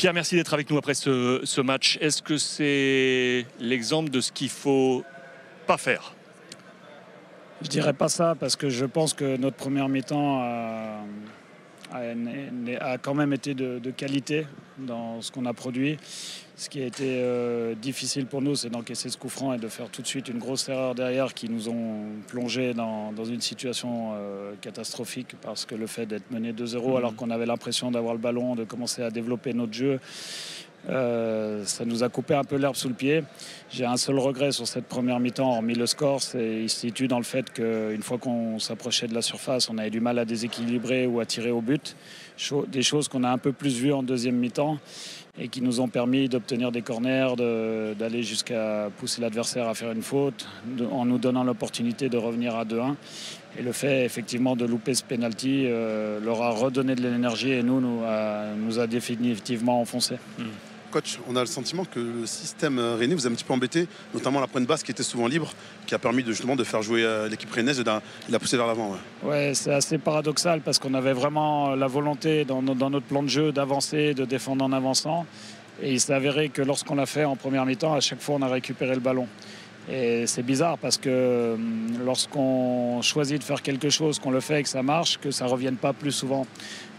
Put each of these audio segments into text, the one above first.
Pierre, merci d'être avec nous après ce match. Est-ce que c'est l'exemple de ce qu'il ne faut pas faire? Je dirais pas ça parce que je pense que notre première mi-temps a quand même été de qualité dans ce qu'on a produit. Ce qui a été difficile pour nous, c'est d'encaisser ce coup franc et de faire tout de suite une grosse erreur derrière qui nous ont plongé dans une situation catastrophique parce que le fait d'être mené 2-0 alors qu'on avait l'impression d'avoir le ballon, de commencer à développer notre jeu, ça nous a coupé un peu l'herbe sous le pied. J'ai un seul regret sur cette première mi-temps, hormis le score, il se situe dans le fait qu'une fois qu'on s'approchait de la surface, on avait du mal à déséquilibrer ou à tirer au but. Des choses qu'on a un peu plus vues en deuxième mi-temps et qui nous ont permis d'obtenir des corners, d'aller jusqu'à pousser l'adversaire à faire une faute, en nous donnant l'opportunité de revenir à 2-1. Et le fait effectivement de louper ce penalty leur a redonné de l'énergie et nous a définitivement enfoncé. Coach, on a le sentiment que le système rennais vous a un petit peu embêté, notamment la pointe basse qui était souvent libre, qui a permis justement de faire jouer l'équipe rennaise et de la pousser vers l'avant. Ouais, c'est assez paradoxal parce qu'on avait vraiment la volonté dans notre plan de jeu d'avancer, de défendre en avançant. Et il s'est avéré que lorsqu'on l'a fait en première mi-temps, à chaque fois on a récupéré le ballon. Et c'est bizarre parce que lorsqu'on choisit de faire quelque chose, qu'on le fait et que ça marche, que ça ne revienne pas plus souvent.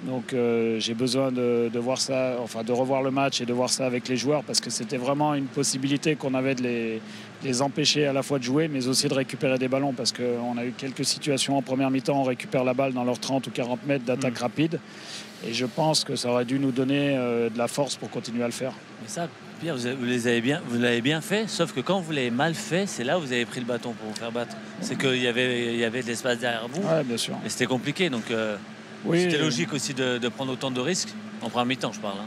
Donc j'ai besoin de voir ça, enfin de revoir le match et de voir ça avec les joueurs parce que c'était vraiment une possibilité qu'on avait de les empêcher à la fois de jouer mais aussi de récupérer des ballons parce qu'on a eu quelques situations en première mi-temps, on récupère la balle dans leurs 30 ou 40 mètres d'attaque rapide et je pense que ça aurait dû nous donner de la force pour continuer à le faire. Mais ça, Pierre, vous l'avez bien fait, sauf que quand vous l'avez mal fait, c'est là où vous avez pris le bâton pour vous faire battre. C'est qu'il y avait de l'espace derrière vous. Ouais, bien sûr. Et c'était compliqué, donc oui, c'était logique aussi de prendre autant de risques. En première mi-temps, je parle.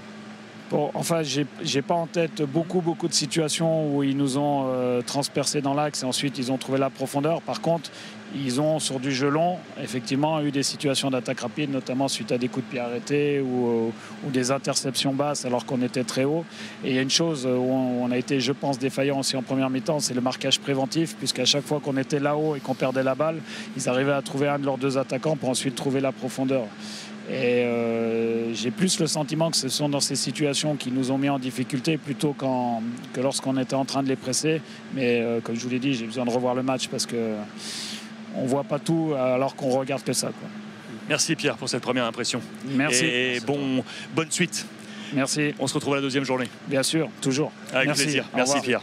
Bon, enfin, j'ai pas en tête beaucoup de situations où ils nous ont transpercés dans l'axe et ensuite ils ont trouvé la profondeur. Par contre, ils ont, sur du jeu long, effectivement, eu des situations d'attaque rapide, notamment suite à des coups de pied arrêtés ou des interceptions basses alors qu'on était très haut. Et il y a une chose où on a été, je pense, défaillant aussi en première mi-temps, c'est le marquage préventif, puisqu'à chaque fois qu'on était là-haut et qu'on perdait la balle, ils arrivaient à trouver un de leurs deux attaquants pour ensuite trouver la profondeur. Et j'ai plus le sentiment que ce sont dans ces situations qui nous ont mis en difficulté plutôt que lorsqu'on était en train de les presser. Mais comme je vous l'ai dit, j'ai besoin de revoir le match parce qu'on ne voit pas tout alors qu'on regarde que ça, quoi. Merci Pierre pour cette première impression. Merci. Et bonne suite. Merci. On se retrouve à la deuxième journée. Bien sûr, toujours. Avec Merci. plaisir. Au Merci revoir. Pierre.